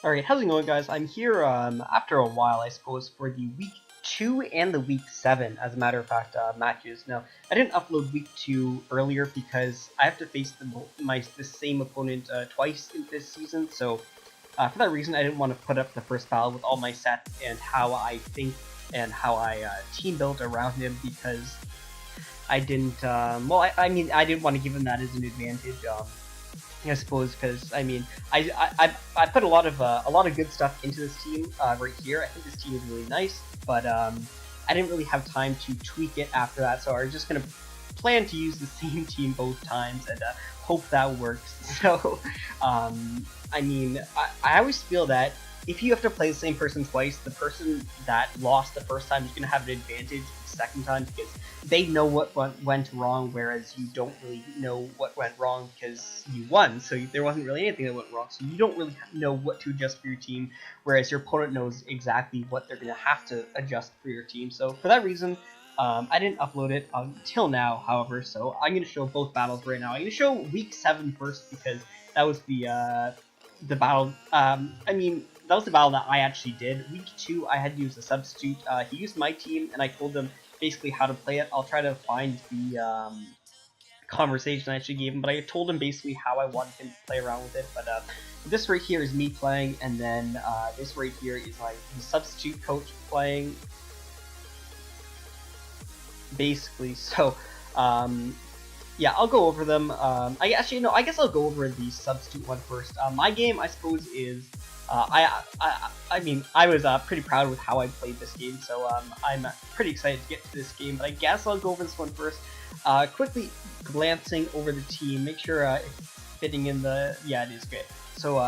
Alright, how's it going, guys? I'm here after a while, I suppose, for the week 2 and the week 7, as a matter of fact, matches. Now, I didn't upload week 2 earlier because I have to face the same opponent twice in this season, so for that reason, I didn't want to put up the first battle with all my sets and how I think and how I team build around him because I didn't, I mean, I didn't want to give him that as an advantage. I suppose because I mean I put a lot of good stuff into this team right here. I think this team is really nice, but I didn't really have time to tweak it after that, so I was just gonna plan to use the same team both times and hope that works. So I mean I always feel that if you have to play the same person twice, the person that lost the first time is going to have an advantage the second time because they know what went wrong, whereas you don't really know what went wrong because you won, so there wasn't really anything that went wrong, so you don't really know what to adjust for your team, whereas your opponent knows exactly what they're going to have to adjust for your team. So for that reason, I didn't upload it until now, however, so I'm going to show both battles right now. I'm going to show week 7 first because that was the battle, I mean, that was the battle that I actually did. Week 2, I had to use a substitute. He used my team, and I told him basically how to play it. I'll try to find the conversation I actually gave him, but I told him basically how I wanted him to play around with it. But this right here is me playing, and then this right here is like the substitute coach playing, basically. So, yeah, I'll go over them. I guess I'll go over the substitute one first. My game, I suppose, is I mean, I was pretty proud with how I played this game, so I'm pretty excited to get to this game. But I guess I'll go over this one first. Quickly glancing over the team, make sure it's fitting in the. Yeah, it is good. So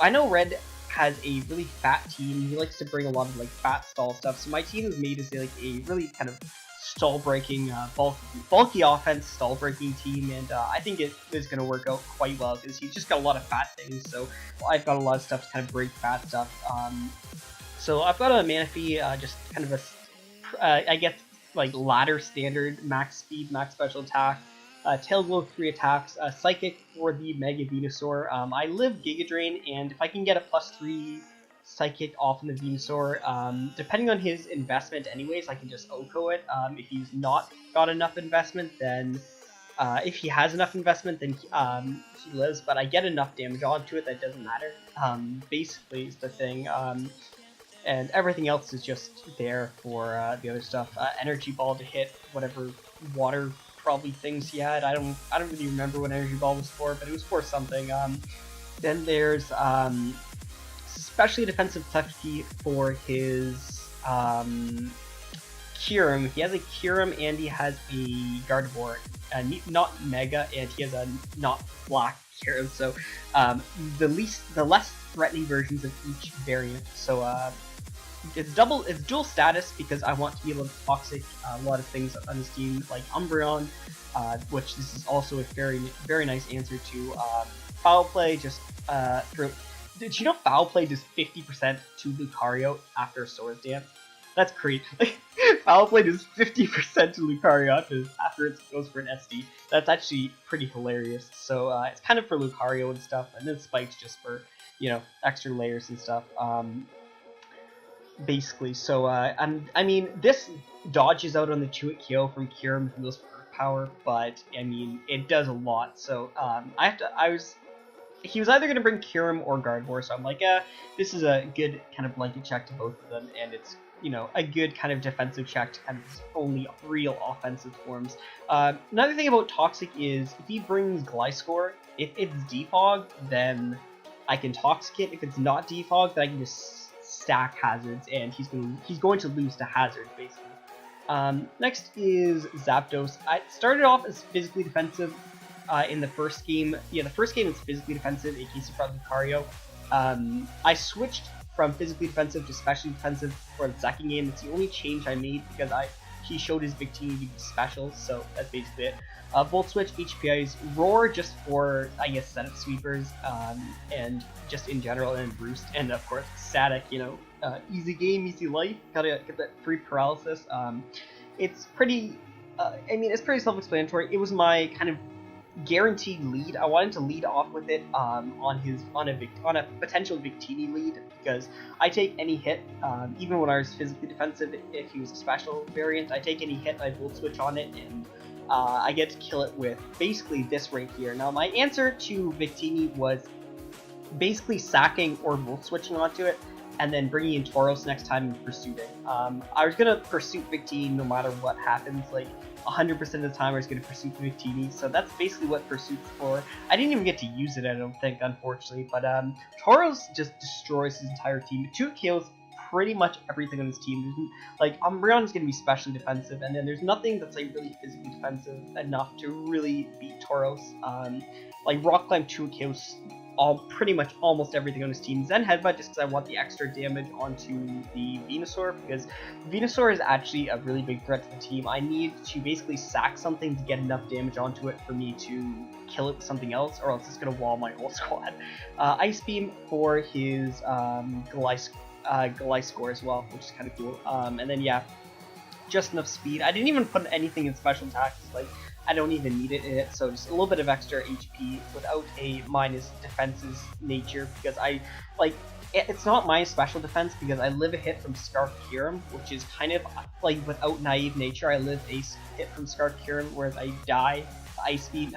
I know Red has a really fat team. He likes to bring a lot of like fat stall stuff. So my team is made as like a really kind of stall breaking, bulky offense stall breaking team, and I think it is going to work out quite well because he's just got a lot of fat things. So I've got a lot of stuff to kind of break fat stuff. So I've got a Manaphy, just kind of I guess like ladder standard max speed, max special attack. Tail Glow 3 attacks, Psychic for the Mega Venusaur. I live Giga Drain, and if I can get a +3 Psychic off in the Venusaur, depending on his investment anyways, I can just OHKO it. If he's not got enough investment, then if he has enough investment, then he lives, but I get enough damage onto it that doesn't matter. Basically is the thing. And everything else is just there for the other stuff. Energy Ball to hit whatever water probably things he had. I don't really remember what Energy Ball was for, but it was for something. Then there's especially defensive Klefki for his Kyurem. He has a Kyurem and he has a Gardevoir, not Mega, and he has a not Black Kyurem. So the less threatening versions of each variant. So it's dual status because I want to be able to toxic a lot of things on this team, like Umbreon, which this is also a very nice answer to. Foul Play just through. Did you know Foul Play does 50% to Lucario after Swords Dance? That's great. Foul Play does 50% to Lucario after it goes for an SD. That's actually pretty hilarious. So it's kind of for Lucario and stuff, and then Spike's just for, you know, extra layers and stuff. Basically, so I mean, this dodges out on the Chewit Kyo from Kyurem who goes for Earth Power, but I mean, it does a lot. So he was either going to bring Kyurem or Gardevoir, so I'm like, this is a good kind of blanket check to both of them, and it's, you know, a good kind of defensive check to kind of his only real offensive forms. Another thing about Toxic is if he brings Gliscor, if it's Defog, then I can Toxic it. If it's not Defog, then I can just stack hazards, and he's going to lose to hazard basically. Next is Zapdos. I started off as physically defensive in the first game. Yeah, the first game is physically defensive in case you brought Lucario. I switched from physically defensive to specially defensive for the second game. It's the only change I made because he showed his big team specials, so that's basically it. Volt Switch, HPI's Roar just for, I guess, setup sweepers, and just in general, and Roost, and of course, Static, you know, easy game, easy life, gotta get that free paralysis. It's pretty, I mean, it's pretty self-explanatory. It was my kind of guaranteed lead. I wanted to lead off with it on a potential Victini lead, because I take any hit, even when I was physically defensive. If he was a special variant, I take any hit, I Volt Switch on it, and I get to kill it with basically this right here. Now my answer to Victini was basically sacking or Volt Switching onto it, and then bringing in Tauros next time and pursuing. I was gonna pursuit Victini no matter what happens. Like 100% of the time I was gonna pursuit Victini, so that's basically what pursuit's for. I didn't even get to use it, I don't think, unfortunately, but Tauros just destroys his entire team. 2 kills pretty much everything on his team. Like Umbreon's gonna be specially defensive, and then there's nothing that's like really physically defensive enough to really beat Tauros. Like Rock Climb 2 kills pretty much almost everything on his team. Zen Headbutt just because I want the extra damage onto the Venusaur, because Venusaur is actually a really big threat to the team. I need to basically sack something to get enough damage onto it for me to kill it with something else, or else it's going to wall my whole squad. Ice Beam for his Gliscor as well, which is kind of cool. And then yeah, just enough speed. I didn't even put anything in special attacks, like I don't even need it in it, so just a little bit of extra HP without a minus defenses nature, because it's not my special defense because I live a hit from Scarf Kyurem, which is kind of like without naive nature. I live a hit from Scarf Kyurem, whereas I die to Ice Beam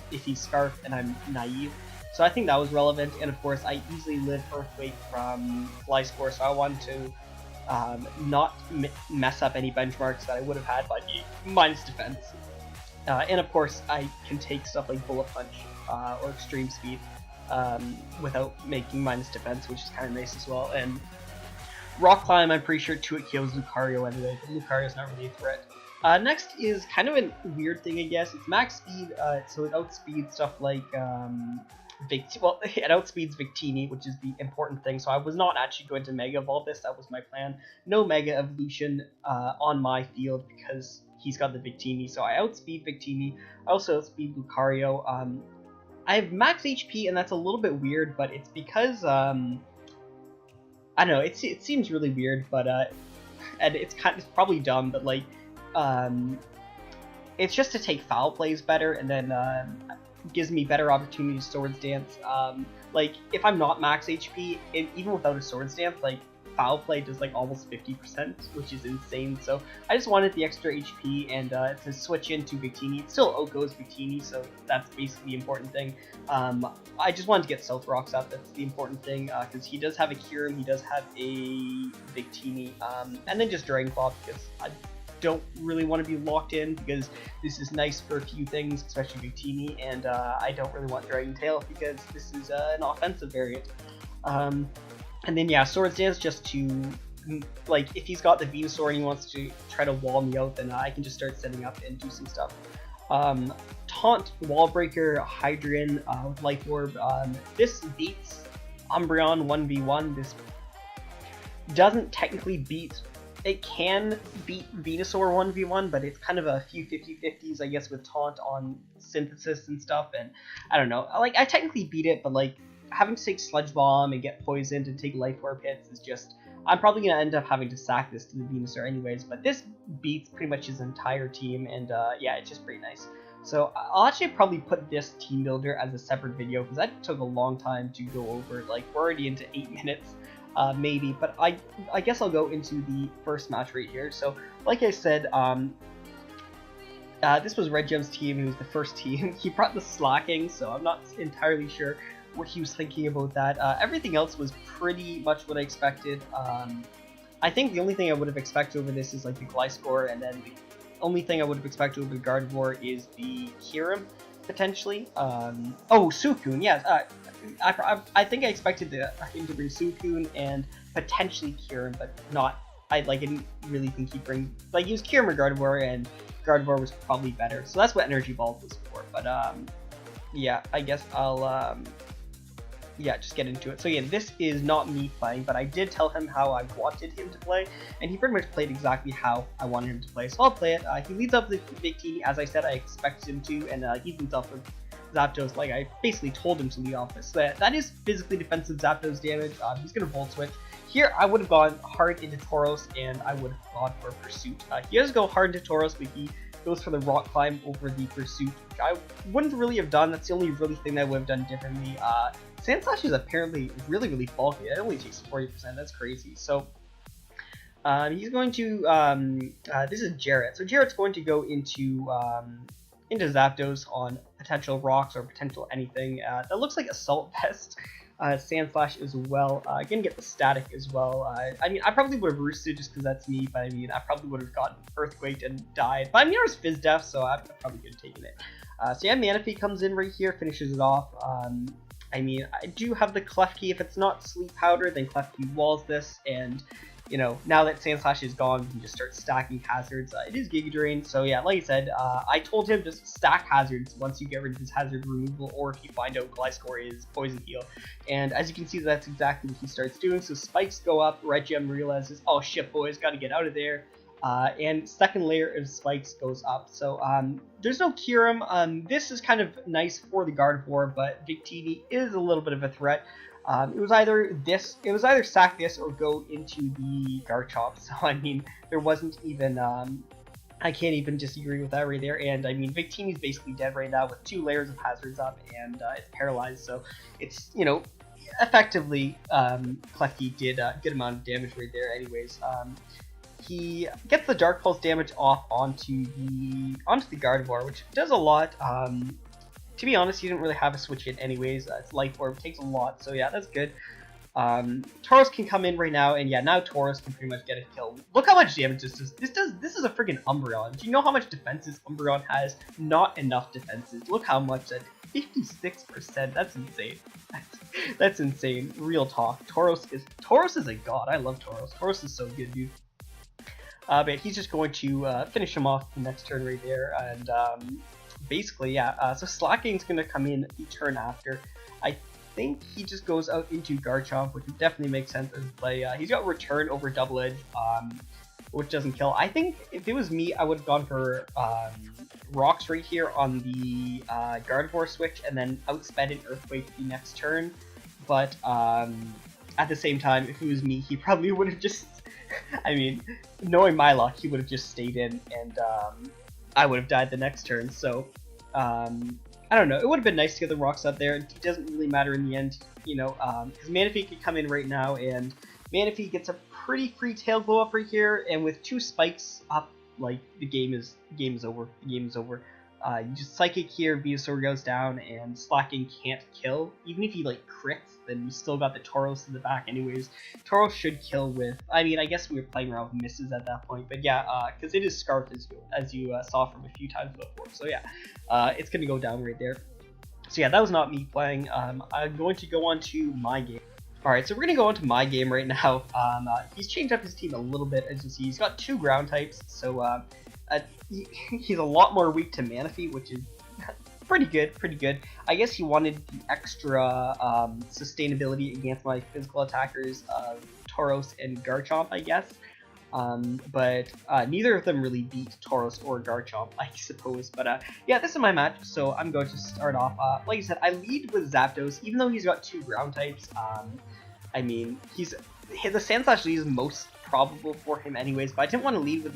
if he's Scarf and I'm naive. So I think that was relevant, and of course I easily live Earthquake from Gliscor, so I wanted to not mess up any benchmarks that I would have had by the minus defense. And of course, I can take stuff like Bullet Punch or Extreme Speed without making minus defense, which is kind of nice as well. And Rock Climb, I'm pretty sure 2 kills Lucario anyway, but Lucario's not really a threat. Next is kind of a weird thing, I guess. It's max speed, so it outspeeds stuff like it outspeeds Victini, which is the important thing. So I was not actually going to Mega Evolve this, that was my plan. No Mega Evolution on my field because he's got the Victini, so I outspeed Victini. I also outspeed Lucario. I have max HP, and that's a little bit weird, but it's because I don't know. It seems really weird, but and it's probably dumb, but like it's just to take foul plays better, and then gives me better opportunities to Swords Dance. Like if I'm not max HP, even without a Swords Dance, like foul play does like almost 50%, which is insane. So I just wanted the extra HP and to switch into Victini. It still outgoes Victini, so that's basically the important thing. I just wanted to get Stealth Rocks up. That's the important thing, because he does have a Kyurem, he does have a Victini, and then just Dragon Claw, because I don't really want to be locked in, because this is nice for a few things, especially Victini, and I don't really want Dragon Tail because this is an offensive variant. And then yeah, Swords Dance just to, like, if he's got the Venusaur and he wants to try to wall me out, then I can just start setting up and do some stuff. Taunt, Wall Breaker, Hydreigon with Life Orb. This beats Umbreon 1v1. This doesn't technically beat, it can beat Venusaur 1v1, but it's kind of a few 50-50s, I guess, with Taunt on Synthesis and stuff, and I don't know. Like, I technically beat it, but like, having to take Sludge Bomb and get poisoned and take Life Orb hits is just, I'm probably going to end up having to sack this to the Venusaur anyways, but this beats pretty much his entire team, and yeah, it's just pretty nice. So I'll actually probably put this team builder as a separate video, because that took a long time to go over. Like, we're already into 8 minutes, maybe, but I guess I'll go into the first match right here. So, like I said, this was Redgem's team. It was the first team. He brought the Slacking, so I'm not entirely sure what he was thinking about that. Everything else was pretty much what I expected. I think the only thing I would have expected over this is like the Gliscor, and then the only thing I would have expected over the Gardevoir is the Kyurem, potentially. Oh, Suicune, yeah. I think I expected him to bring Suicune and potentially Kyurem, but not. I didn't really think he'd bring, like, he was Kyurem or Gardevoir, and Gardevoir was probably better. So that's what Energy Ball was for. But yeah, I guess I'll yeah, just get into it. So yeah, this is not me playing, but I did tell him how I wanted him to play, and he pretty much played exactly how I wanted him to play. So I'll play it. He leads up with Victini, as I said I expected him to, and he leads off with Zapdos, like I basically told him to lead off with. So that is physically defensive Zapdos damage. He's going to Volt Switch. Here, I would have gone hard into Tauros, and I would have gone for Pursuit. He does go hard into Tauros, but he goes for the rock climb over the pursuit, which I wouldn't really have done. That's the only really thing that I would have done differently. Sandslash is apparently really bulky. It only takes 40%. That's crazy. So he's going to this is Jarrett. So Jarrett's going to go into Zapdos on potential rocks or potential anything. That looks like Assault Vest. Sandslash as well. Gonna get the static as well. I mean, I probably would have roosted just because that's me, but I mean, I probably would have gotten Earthquaked and died. But I mean, I was Fizz Def, so I probably could have taken it. So yeah, Manaphy comes in right here, finishes it off. I mean, I do have the Klefki. If it's not Sleep Powder, then Klefki walls this, and you know, now that Sandslash is gone, we can just start stacking hazards. It is Giga Drain, so yeah, like I said, I told him just stack hazards once you get rid of his hazard removal, or if you find out Gliscor is Poison Heal. And as you can see, that's exactly what he starts doing. So spikes go up, Redgem realizes, oh shit boys, gotta get out of there. And second layer of spikes goes up. So there's no Kyurem. This is kind of nice for the Gardevoir, but Victini is a little bit of a threat. It was either sack this or go into the Garchomp. So I mean, there wasn't even I can't even disagree with that right there. And I mean, Victini's basically dead right now with 2 layers of hazards up, and it's paralyzed. So it's, you know, effectively Klefki did a good amount of damage right there. Anyways, he gets the Dark Pulse damage off onto the Gardevoir, which does a lot. To be honest, he didn't really have a switch hit anyways. It's Life Orb, takes a lot, so yeah, that's good. Tauros can come in right now, and yeah, now Tauros can pretty much get a kill. Look how much damage this does. This is a freaking Umbreon. Do you know how much defenses Umbreon has? Not enough defenses. Look how much that 56%. That's insane. That's insane. Real talk. Tauros is a god. I love Tauros. Tauros is so good, dude. But he's just going to finish him off the next turn right there, and basically, yeah, so Slacking's going to come in the turn after. I think he just goes out into Garchomp, which would definitely make sense as a play. He's got Return over Double Edge, which doesn't kill. I think if it was me, I would have gone for Rocks right here on the Gardevoir switch, and then outsped an Earthquake the next turn. But at the same time, if it was me, he probably would have just... I mean, knowing my luck, he would have just stayed in, and I would have died the next turn. So I don't know. It would have been nice to get the rocks up there. It doesn't really matter in the end, you know, because Manaphy could come in right now, and Manaphy gets a pretty free tail glow up right here, and with 2 spikes up, like, the game is over. The game is over. You just Psychic here, Venusaur goes down, and Slacking can't kill. Even if he, like, crits, then you still got the Tauros in the back anyways. Tauros should kill with... I mean, I guess we were playing around with misses at that point, but yeah, because it is Scarf, as you saw from a few times before. So yeah, it's going to go down right there. So yeah, that was not me playing. I'm going to go on to my game. Alright, so we're going to go on to my game right now. He's changed up his team a little bit, as you see. He's got 2 ground types, so... he's a lot more weak to Manaphy, which is pretty good. I guess he wanted the extra sustainability against my physical attackers of Tauros and Garchomp, I guess. But neither of them really beat Tauros or Garchomp, I suppose. But yeah, this is my match, so I'm going to start off. Like I said, I lead with Zapdos, even though he's got 2 ground types. I mean, the Sandslash lead is most probable for him anyways, but I didn't want to lead with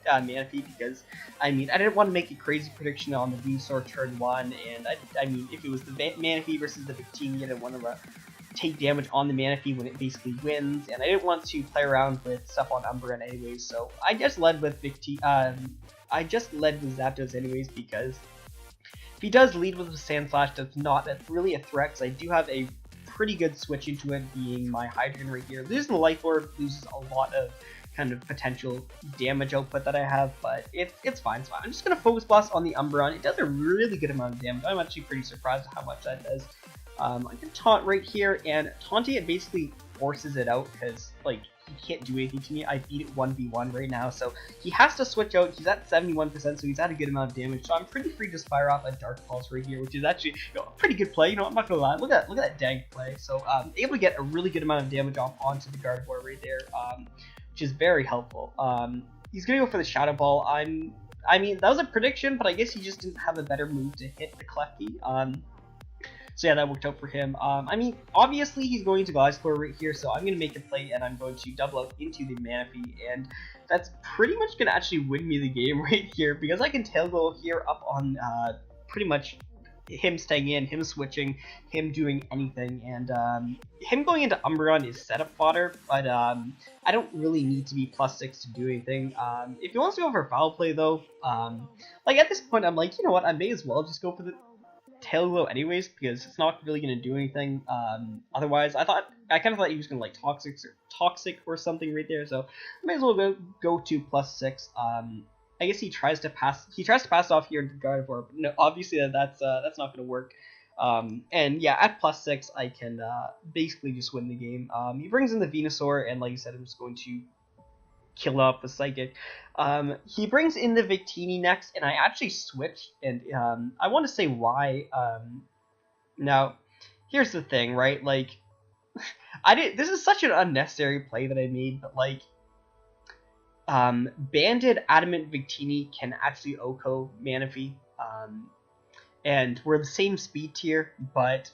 Manaphy because, I mean, I didn't want to make a crazy prediction on the Venusaur turn 1, and I mean, if it was the Manaphy versus the Victini, I didn't want to take damage on the Manaphy when it basically wins, and I didn't want to play around with stuff on Umbreon anyways, so I just led with Zapdos anyways, because if he does lead with Sandslash, that's really a threat, because I do have a pretty good switch into it, being my Hydreigon right here. Losing the Life Orb loses a lot of kind of potential damage output that I have, but it's fine, it's fine. I'm just going to Focus Blast on the Umbreon. It does a really good amount of damage. I'm actually pretty surprised at how much that does. I can Taunt right here, and taunting it basically forces it out, because, like, he can't do anything to me. I beat it 1v1 right now, so he has to switch out. He's at 71%, so he's at a good amount of damage, so I'm pretty free to fire off a Dark Pulse right here, which is actually, you know, a pretty good play. You know, I'm not gonna lie. Look at that dang play. So able to get a really good amount of damage off onto the Gardevoir right there, which is very helpful. He's gonna go for the Shadow Ball. I mean, that was a prediction, but I guess he just didn't have a better move to hit the Klefki. So yeah, that worked out for him. I mean, obviously he's going to Gliscor right here, so I'm going to make a play and I'm going to double out into the Manaphy, and that's pretty much going to actually win me the game right here, because I can Tail Glow here up on pretty much him staying in, him switching, him doing anything, and him going into Umbreon is setup fodder, but I don't really need to be +6 to do anything. If he wants to go for Foul Play though, like at this point I'm like, you know what, I may as well just go for the Tail Glow anyways, because it's not really going to do anything. Otherwise, I kind of thought he was going to like toxic or something right there, so I may as well go to +6. I guess he tries to pass off here into Gardevoir, but no, obviously that's not going to work. And yeah, at +6, I can basically just win the game. He brings in the Venusaur, and like I said, I'm just going to kill off the Psychic. He brings in the Victini next, and I actually switched, and I want to say why. Now, here's the thing, right? Like, this is such an unnecessary play that I made, but like, Banded Adamant Victini can actually OHKO Manaphy, and we're the same speed tier, but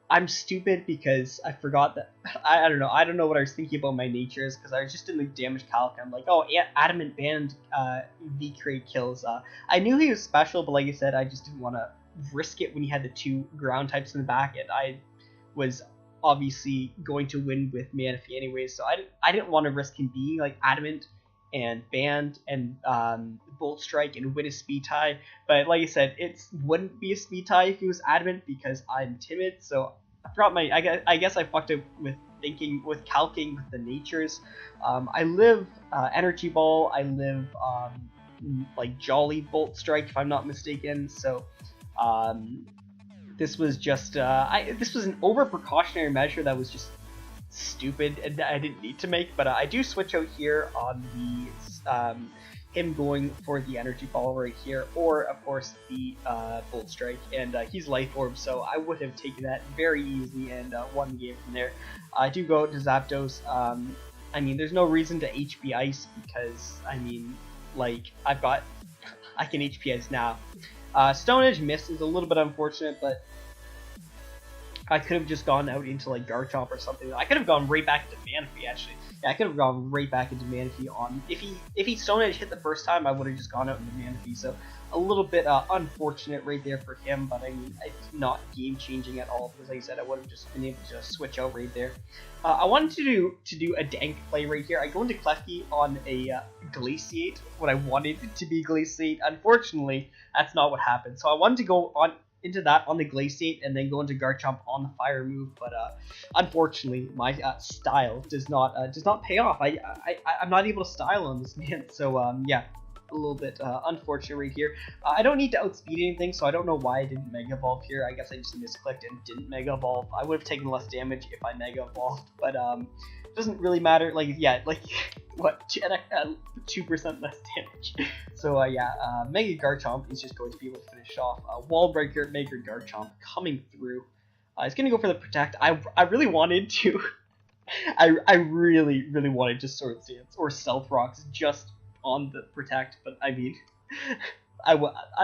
I'm stupid because I forgot that I don't know what I was thinking about my natures, because I was just in the damage calc. I'm like, oh, Adamant Band V-Crate kills. I knew he was special, but like I said, I just didn't want to risk it when he had the 2 ground types in the back, and I was obviously going to win with Manaphy anyways, so I didn't want to risk him being like Adamant and Band and Bolt Strike and win a speed tie. But like I said, it wouldn't be a speed tie if he was Adamant, because I'm timid. So I forgot I guess I fucked up with calking with the natures. I live Energy Ball. I live like Jolly Bolt Strike, if I'm not mistaken. So this was just this was an over precautionary measure that was just stupid and I didn't need to make, but I do switch out here on the him going for the Energy Ball right here, or of course the Bolt Strike, and he's Life Orb, so I would have taken that very easily and won the game from there. I do go out to Zapdos. I mean, there's no reason to HP Ice, because I mean, like, I can HP Ice now. Stone Edge Miss is a little bit unfortunate, but I could have just gone out into like Garchomp or something. I could have gone right back into Manaphy actually. Yeah, I could have gone right back into Manaphy on if he Stone Edge hit the first time, I would have just gone out into Manaphy. So a little bit unfortunate right there for him, but I mean, it's not game changing at all, because like I said, I would have just been able to switch out right there. I wanted to do a dank play right here. I go into Klefki on a Glaciate, what I wanted to be Glaciate. Unfortunately, that's not what happened. So I wanted to go on into that on the Glaciate and then go into Garchomp on the Fire move, but unfortunately my style does not pay off. I'm not able to style on this man, so yeah, a little bit unfortunate right here. I don't need to outspeed anything, so I don't know why I didn't Mega Evolve here. I guess I just misclicked and didn't Mega Evolve. I would have taken less damage if I Mega Evolved, but it doesn't really matter. Like, yeah, like what, 2% less damage. So yeah, Mega Garchomp is just going to be able to finish off Wall Breaker Mega Garchomp coming through. It's gonna go for the Protect. I really wanted to I really wanted to Sword Dance or Stealth Rocks just on the Protect, but I mean,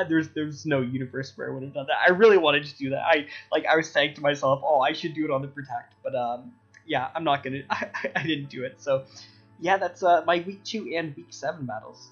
there's no universe where I would have done that. I really wanted to do that. I was saying to myself, oh, I should do it on the Protect, but yeah, I'm not gonna. I didn't do it. So yeah, that's my week 2 and week 7 battles.